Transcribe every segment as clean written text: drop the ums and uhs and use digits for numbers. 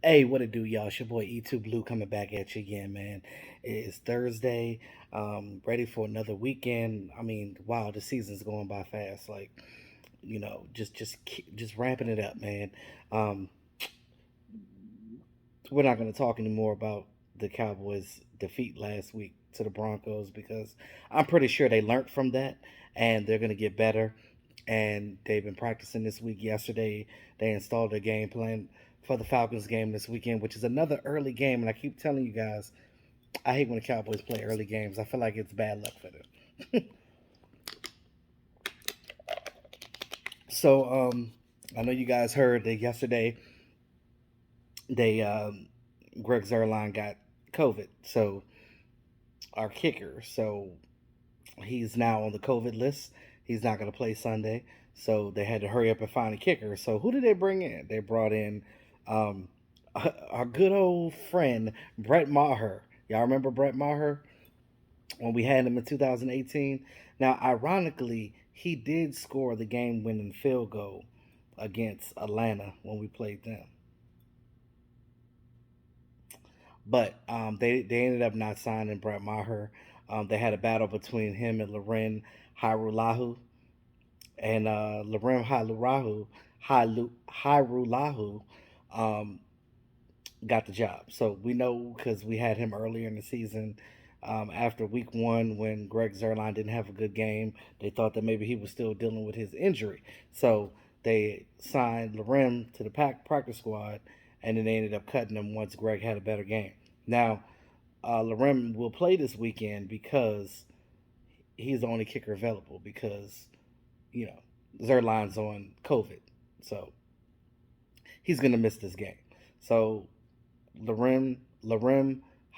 Hey, what it do, y'all? It's your boy E2 Blue coming back at you again, man. It's Thursday. Ready for another weekend. I mean, wow, the season's going by fast. Like, just ramping it up, man. Um, we're not going to talk anymore about the Cowboys' defeat last week to the Broncos because I'm pretty sure they learned from that and they're going to get better. And they've been practicing this week. Yesterday, they installed a game plan for the Falcons game this weekend, which is another early game. And I keep telling you guys, I hate when the Cowboys play early games. I feel like it's bad luck for them. So I know you guys heard that yesterday they Greg Zerline got COVID. So our kicker, so he's now on the COVID list. He's not going to play Sunday. So they had to hurry up and find a kicker. So who did they bring in? They brought in um, our good old friend Brett Maher. Y'all remember Brett Maher when we had him in 2018? Now, ironically, he did score the game-winning field goal against Atlanta when we played them. But they ended up not signing Brett Maher. They had a battle between him and Loren Harulahu, and Loren Harulahu um, got the job. So we know because we had him earlier in the season. After week one, when Greg Zerline didn't have a good game, they thought that maybe he was still dealing with his injury. So they signed Loren to the practice squad, and then they ended up cutting him once Greg had a better game. Now, Loren will play this weekend because he's the only kicker available because, you know, Zerline's on COVID. So he's going to miss this game. So Larem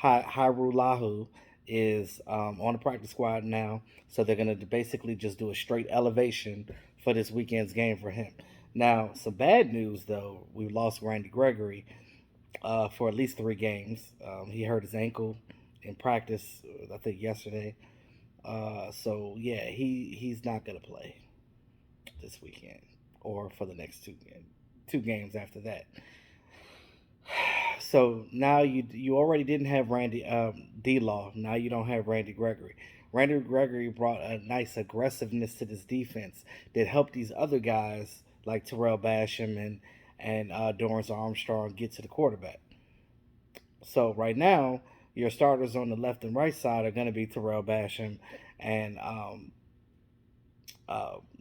Harulahu is on the practice squad now. So they're going to basically just do a straight elevation for this weekend's game for him. Now, some bad news though. We lost Randy Gregory for at least 3 games. He hurt his ankle in practice, I think yesterday. So yeah, he's not gonna play this weekend or for the next two games after that. So now you already didn't have Randy D Law. Now you don't have Randy Gregory. Randy Gregory brought a nice aggressiveness to this defense that helped these other guys like Terrell Basham and Dorrance Armstrong get to the quarterback. So right now your starters on the left and right side are going to be Terrell Basham and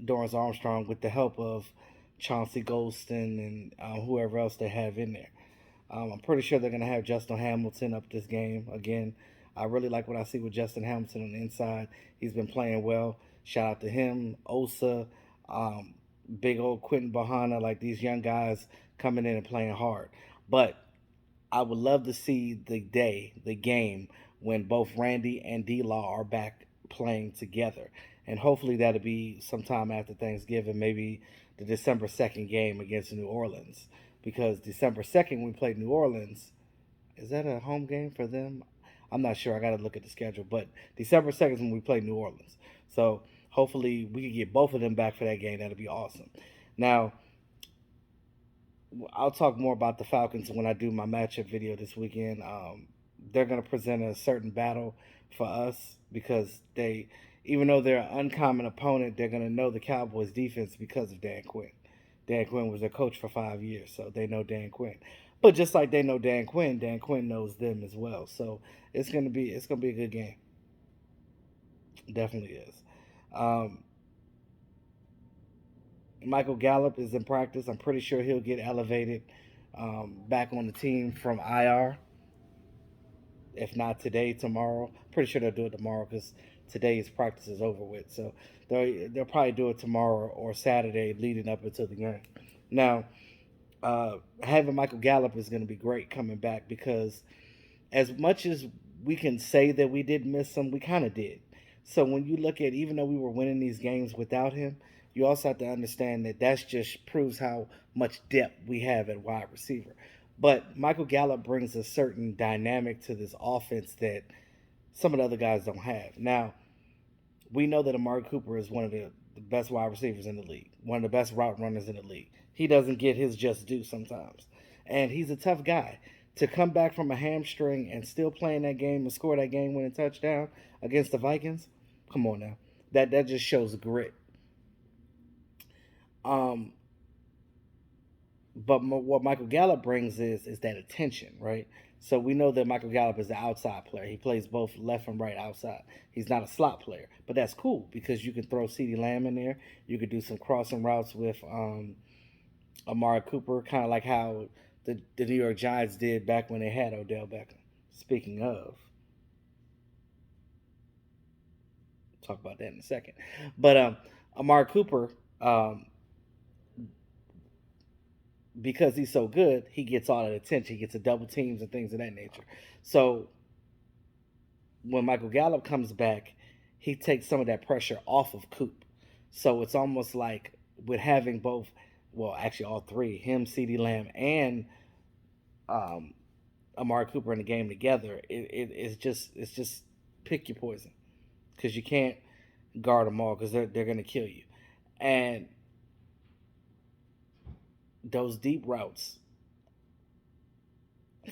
Dorrance Armstrong with the help of Chauncey Golston and whoever else they have in there. I'm pretty sure they're going to have Justin Hamilton up this game again. I really like what I see with Justin Hamilton on the inside. He's been playing well. Shout out to him, Osa, um, big old Quentin Bahana, like these young guys coming in and playing hard. But I would love to see the game, when both Randy and D Law are back playing together. And hopefully that'll be sometime after Thanksgiving, maybe the December 2nd game against New Orleans. Because December 2nd, we played New Orleans. Is that a home game for them? I'm not sure. I got to look at the schedule. But December 2nd is when we play New Orleans. So hopefully we can get both of them back for that game. That'll be awesome. Now, I'll talk more about the Falcons when I do my matchup video this weekend. They're going to present a certain battle for us because even though they're an uncommon opponent, they're going to know the Cowboys defense because of Dan Quinn. Dan Quinn was their coach for 5 years, so they know Dan Quinn. But just like they know Dan Quinn knows them as well. So it's gonna be a good game. Definitely is. Um, Michael Gallup is in practice. I'm pretty sure he'll get elevated back on the team from IR. If not today, tomorrow. Pretty sure they'll do it tomorrow because today's practice is over with. So they'll probably do it tomorrow or Saturday leading up until the game. Now, having Michael Gallup is going to be great coming back because as much as we can say that we did miss him, we kind of did. So when you look at, even though we were winning these games without him, you also have to understand that that's just proves how much depth we have at wide receiver. But Michael Gallup brings a certain dynamic to this offense that some of the other guys don't have. Now, we know that Amari Cooper is one of the best wide receivers in the league, one of the best route runners in the league. He doesn't get his just due sometimes. and he's a tough guy. To come back from a hamstring and still playing that game and score that game-winning touchdown against the Vikings, come on now, that just shows grit. Um, but what Michael Gallup brings is that attention, right? So we know that Michael Gallup is the outside player. He plays both left and right outside. He's not a slot player, but that's cool because you can throw CeeDee Lamb in there. You could do some crossing routes with Amari Cooper, kind of like how the New York Giants did back when they had Odell Beckham. Speaking of, talk about that in a second. But Amari Cooper, um, because he's so good, he gets all that attention. He gets the double teams and things of that nature. So when Michael Gallup comes back, he takes some of that pressure off of Coop. So it's almost like with having both, well, actually all three, him, CeeDee Lamb, and um, Amari Cooper in the game together, it's just pick your poison because you can't guard them all because they're gonna kill you. And those deep routes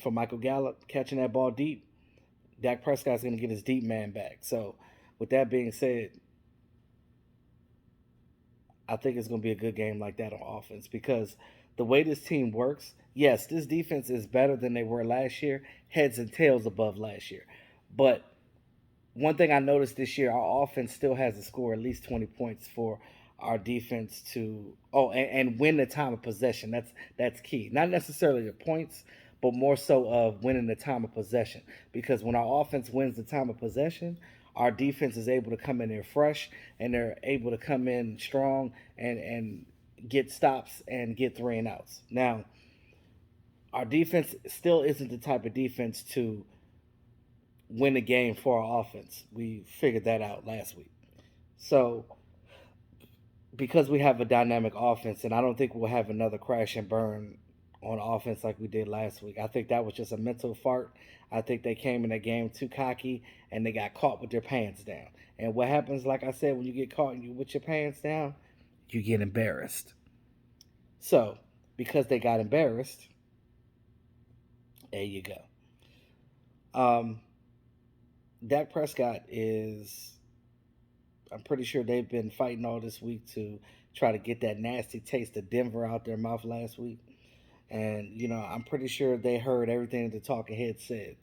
for Michael Gallup catching that ball deep, Dak Prescott's gonna get his deep man back. So with that being said, I think it's going to be a good game like that on offense because the way this team works, yes, this defense is better than they were last year, heads and tails above last year. But one thing I noticed this year, our offense still has to score at least 20 points for our defense to and win the time of possession. That's key. Not necessarily the points, but more so of winning the time of possession. Because when our offense wins the time of possession, our defense is able to come in there fresh and they're able to come in strong and get stops and get three and outs. Now, our defense still isn't the type of defense to win a game for our offense. We figured that out last week. So, because we have a dynamic offense, and I don't think we'll have another crash and burn on offense like we did last week. I think that was just a mental fart. I think they came in that game too cocky and they got caught with their pants down. And what happens, like I said, when you get caught with your pants down, you get embarrassed. So, because they got embarrassed, there you go. Um, Dak Prescott is, I'm pretty sure they've been fighting all this week to try to get that nasty taste of Denver out their mouth last week. And, I'm pretty sure they heard everything the talking head said.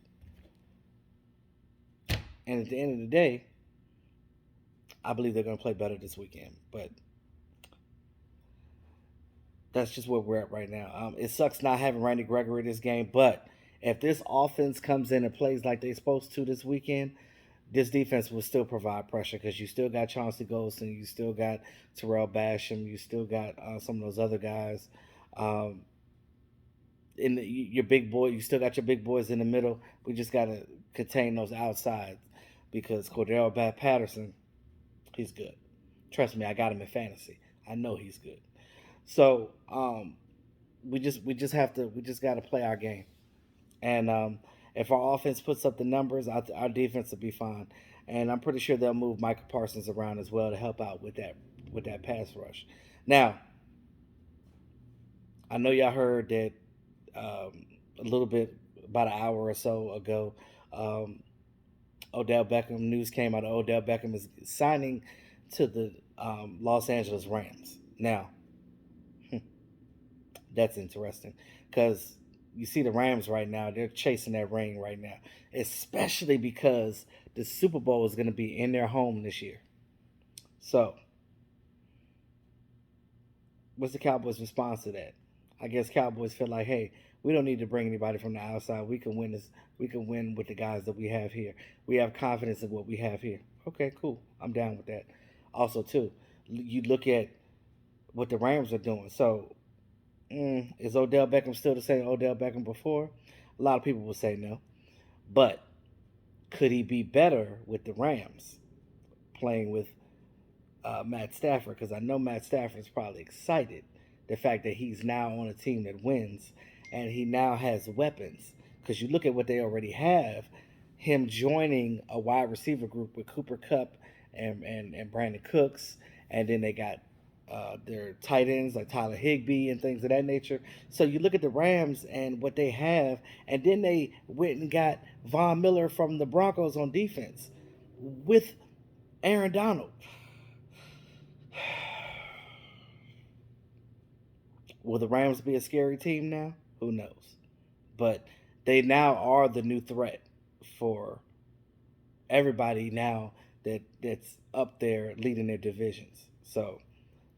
And at the end of the day, I believe they're going to play better this weekend. But that's just where we're at right now. It sucks not having Randy Gregory this game. But if this offense comes in and plays like they're supposed to this weekend, this defense will still provide pressure because you still got Chauncey Golston, you still got Terrell Basham, you still got some of those other guys. Your big boy, you still got your big boys in the middle. We just got to contain those outsides because Cordell Patterson, he's good. Trust me, I got him in fantasy. I know he's good. So we just got to play our game, and if our offense puts up the numbers, our defense will be fine. And I'm pretty sure they'll move Micah Parsons around as well to help out with that pass rush. Now, I know y'all heard that a little bit about an hour or so ago. Odell Beckham news came out. Odell Beckham is signing to the Los Angeles Rams. Now, that's interesting because you see the Rams right now, they're chasing that ring right now, especially because the Super Bowl is going to be in their home this year. So, what's the Cowboys' response to that? I guess Cowboys feel like, hey, we don't need to bring anybody from the outside. We can win this. We can win with the guys that we have here. We have confidence in what we have here. Okay, cool. I'm down with that. Also, too, you look at what the Rams are doing. So, is Odell Beckham still the same Odell Beckham before? A lot of people will say no. But could he be better with the Rams playing with Matt Stafford? Because I know Matt Stafford is probably excited the fact that he's now on a team that wins and he now has weapons. Because you look at what they already have, him joining a wide receiver group with Cooper Kupp and Brandon Cooks, and then they got their tight ends like Tyler Higbee and things of that nature. So you look at the Rams and what they have, and then they went and got Von Miller from the Broncos on defense with Aaron Donald. Will the Rams be a scary team now? Who knows? But they now are the new threat for everybody now that's up there leading their divisions. So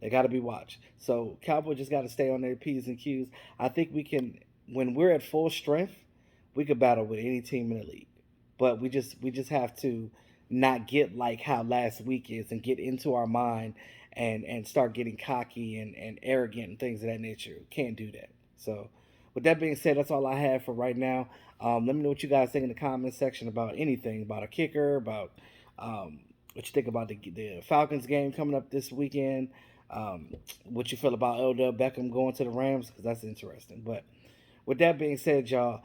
they got to be watched. So Cowboys just got to stay on their P's and Q's. I think we can, when we're at full strength, we could battle with any team in the league. But we just have to not get like how last week is and get into our mind and start getting cocky and arrogant and things of that nature. Can't do that. So with that being said, that's all I have for right now. Let me know what you guys think in the comments section about anything, about a kicker, about what you think about the Falcons game coming up this weekend. What you feel about Odell Beckham going to the Rams, because that's interesting. But with that being said, y'all,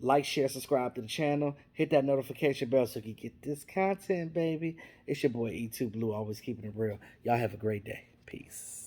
like, share, subscribe to the channel. Hit that notification bell so you get this content, baby. It's your boy E2 Blue, always keeping it real. Y'all have a great day. Peace.